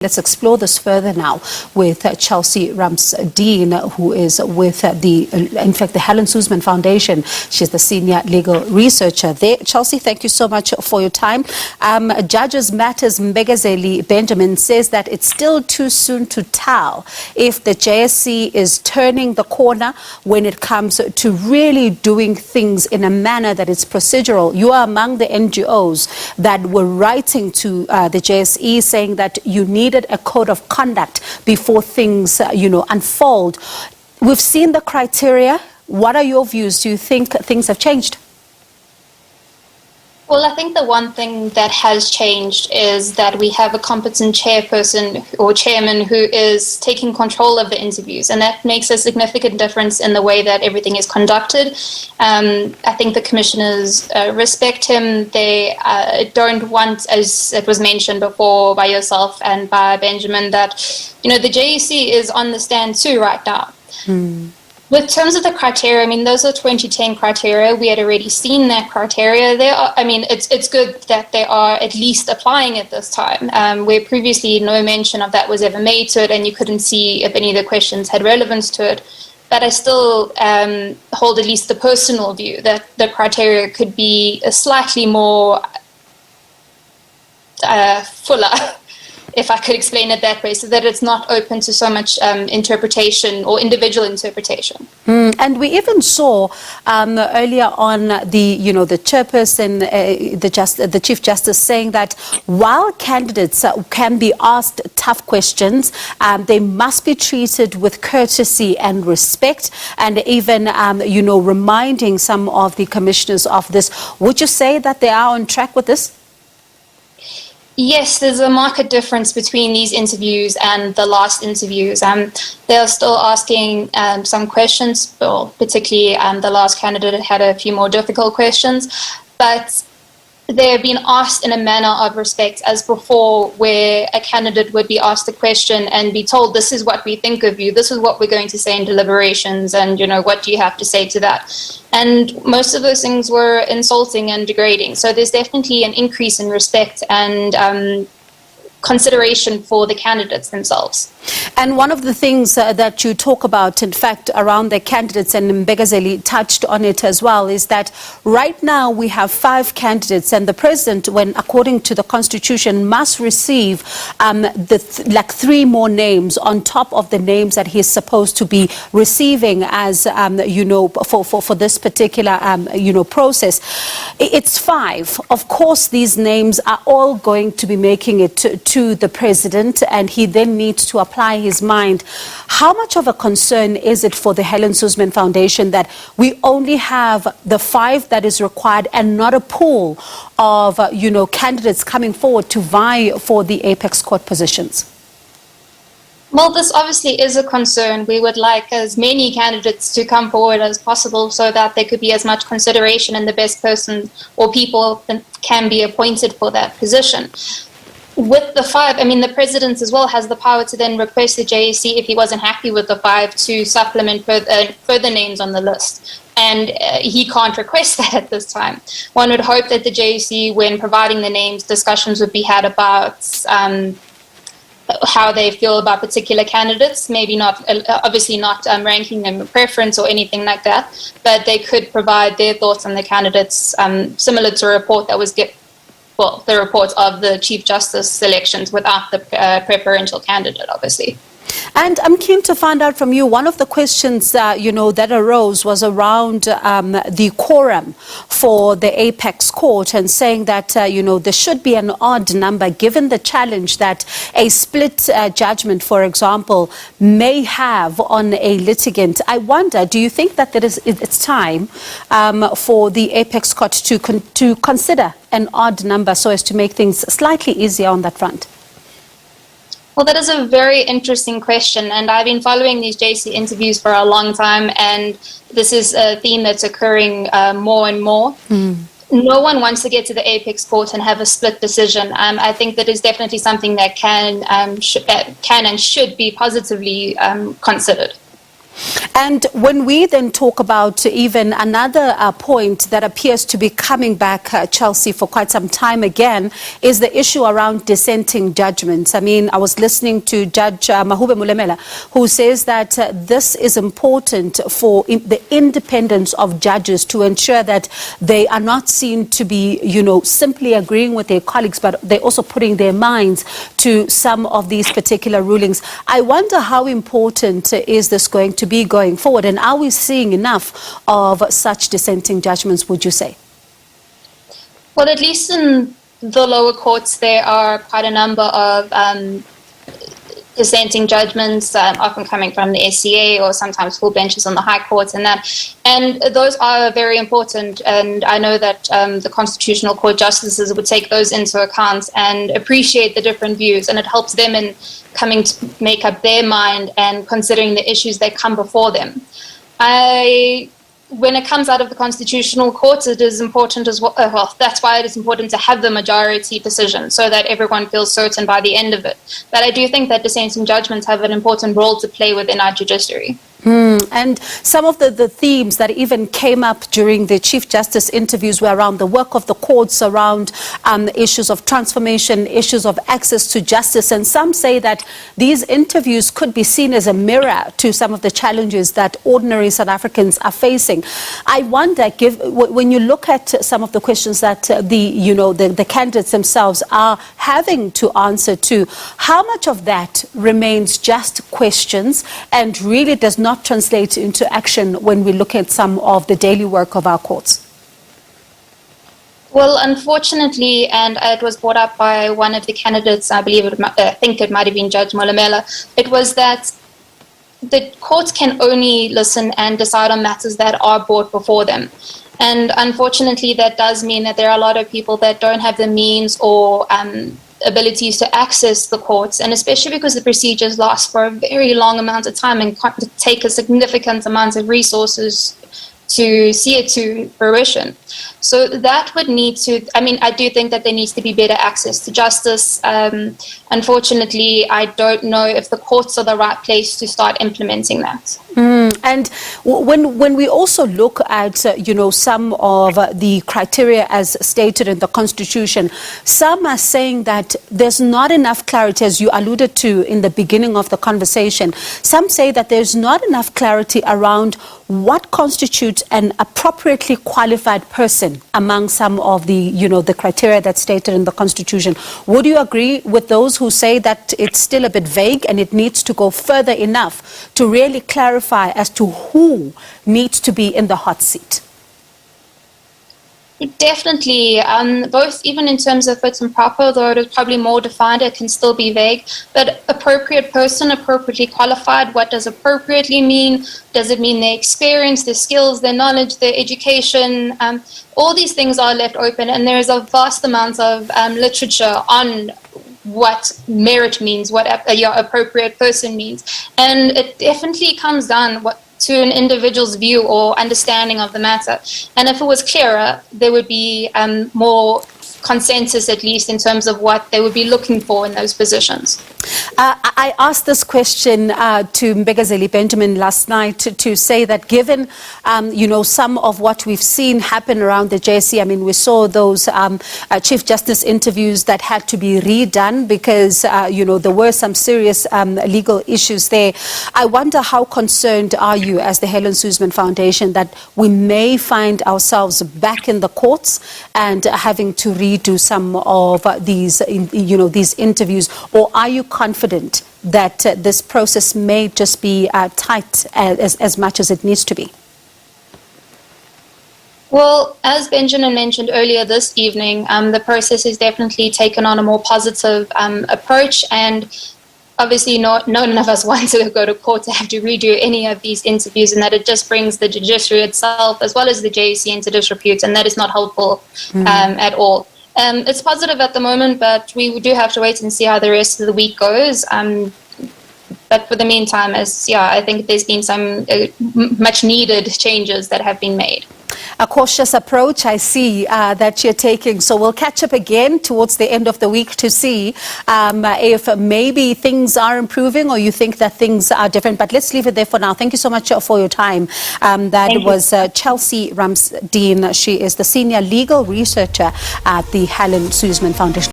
Let's explore this further now with Chelsea Ramsden, who is with the Helen Suzman Foundation. She's the senior legal researcher there. Chelsea, thank you so much for your time. Judges Matters Mbegazeli Benjamin says that it's still too soon to tell if the JSC is turning the corner when it comes to really doing things in a manner that is procedural. You are among the NGOs that were writing to the JSE saying that you needed a code of conduct before things, unfold. We've seen the criteria. What are your views? Do you think things have changed? Well, I think the one thing that has changed is that we have a competent chairperson or chairman who is taking control of the interviews, and that makes a significant difference in the way that everything is conducted. I think the commissioners respect him. They don't want, as it was mentioned before by yourself and by Benjamin, that the JSC is on the stand too right now. With terms of the criteria, those are 2010 criteria. We had already seen that criteria. It's good that they are at least applying it this time, where previously no mention of that was ever made to it, and you couldn't see if any of the questions had relevance to it. But I still hold at least the personal view that the criteria could be slightly more fuller, if I could explain it that way, so that it's not open to so much interpretation or individual interpretation. And we even saw earlier on the chairperson, the Chief Justice, saying that while candidates can be asked tough questions, they must be treated with courtesy and respect, and even reminding some of the commissioners of this. Would you say that they are on track with this? Yes, there's a marked difference between these interviews and the last interviews. They are still asking some questions, well, particularly the last candidate had a few more difficult questions, but they're being asked in a manner of respect as before, where a candidate would be asked a question and be told, this is what we think of you, this is what we're going to say in deliberations, and what do you have to say to that? And most of those things were insulting and degrading. So there's definitely an increase in respect and consideration for the candidates themselves. And one of the things that you talk about, in fact, around the candidates, and Mbegazeli touched on it as well, is that right now we have 5 candidates, and the president, when according to the constitution, must receive 3 more names on top of the names that he's supposed to be receiving as for this particular process. It's 5. Of course, these names are all going to be making it to the president, and he then needs to apply his mind. How much of a concern is it for the Helen Suzman Foundation that we only have the 5 that is required and not a pool of candidates coming forward to vie for the apex court positions? Well, this obviously is a concern. We would like as many candidates to come forward as possible so that there could be as much consideration and the best person or people can be appointed for that position. With the 5, the president as well has the power to then request the JSC, if he wasn't happy with the 5, to supplement further names on the list. And he can't request that at this time. One would hope that the JSC, when providing the names, discussions would be had about how they feel about particular candidates, maybe not, obviously not ranking them a preference or anything like that, but they could provide their thoughts on the candidates, similar to a report that was the report of the Chief Justice selections without the preferential candidate, obviously. And I'm keen to find out from you, one of the questions that arose was around the quorum for the apex court, and saying that there should be an odd number given the challenge that a split judgment, for example, may have on a litigant. I wonder, do you think that it's time for the apex court to consider an odd number so as to make things slightly easier on that front? Well, that is a very interesting question, and I've been following these JC interviews for a long time, and this is a theme that's occurring more and more. No one wants to get to the apex court and have a split decision. I think that is definitely something that can and should be positively considered. And when we then talk about even another point that appears to be coming back, Chelsea, for quite some time again, is the issue around dissenting judgments. I mean, I was listening to Judge Mahube Mulemela, who says that this is important for the independence of judges to ensure that they are not seen to be, simply agreeing with their colleagues, but they're also putting their minds to some of these particular rulings. I wonder how important is this going to be going forward, and are we seeing enough of such dissenting judgments, would you say? Well, at least in the lower courts, there are quite a number of dissenting judgments, often coming from the SCA or sometimes full benches on the high courts and that. And those are very important. And I know that the Constitutional Court justices would take those into account and appreciate the different views. And it helps them in coming to make up their mind and considering the issues that come before them. When it comes out of the Constitutional Court, it is important as well. Well, that's why it is important to have the majority decision so that everyone feels certain by the end of it. But I do think that dissenting judgments have an important role to play within our judiciary. And some of the themes that even came up during the Chief Justice interviews were around the work of the courts, around issues of transformation, issues of access to justice. And some say that these interviews could be seen as a mirror to some of the challenges that ordinary South Africans are facing. I wonder, when you look at some of the questions that the candidates themselves are having to answer to, how much of that remains just questions and really does not translate into action when we look at some of the daily work of our courts? Well, unfortunately, and it was brought up by one of the candidates, I think it might have been Judge Mulemela, it was that the courts can only listen and decide on matters that are brought before them. And unfortunately, that does mean that there are a lot of people that don't have the means or abilities to access the courts, and especially because the procedures last for a very long amount of time and take a significant amount of resources to see it to fruition. So that would need to, I do think that there needs to be better access to justice. Unfortunately, I don't know if the courts are the right place to start implementing that. And when we also look at, some of the criteria as stated in the Constitution, some are saying that there's not enough clarity, as you alluded to in the beginning of the conversation. Some say that there's not enough clarity around what constitutes an appropriately qualified person among some of the, the criteria that's stated in the Constitution. Would you agree with those who say that it's still a bit vague and it needs to go further enough to really clarify as to who needs to be in the hot seat? Definitely, both even in terms of fit and proper, though it is probably more defined, it can still be vague. But appropriate person, appropriately qualified, what does appropriately mean? Does it mean their experience, their skills, their knowledge, their education? All these things are left open, and there is a vast amount of literature on what merit means, what your appropriate person means. And it definitely comes down to an individual's view or understanding of the matter. And if it was clearer, there would be more consensus, at least in terms of what they would be looking for in those positions. I asked this question to Mbegazeli Benjamin last night to say that given, some of what we've seen happen around the JSC, we saw those Chief Justice interviews that had to be redone because, there were some serious legal issues there. I wonder how concerned are you as the Helen Suzman Foundation that we may find ourselves back in the courts and having to redo some of these, these interviews, or are you confident that this process may just be tight as much as it needs to be? Well, as Benjamin mentioned earlier this evening, the process has definitely taken on a more positive approach, and obviously none of us want to go to court to have to redo any of these interviews, and that it just brings the judiciary itself as well as the JSC into disrepute, and that is not helpful at all. It's positive at the moment, but we do have to wait and see how the rest of the week goes. But for the meantime, I think there's been some much needed changes that have been made. a cautious approach I see that you're taking. So we'll catch up again towards the end of the week to see if maybe things are improving or you think that things are different. But let's leave it there for now. Thank you so much for your time. That was Chelsea Ramsden. She is the Senior Legal Researcher at the Helen Suzman Foundation.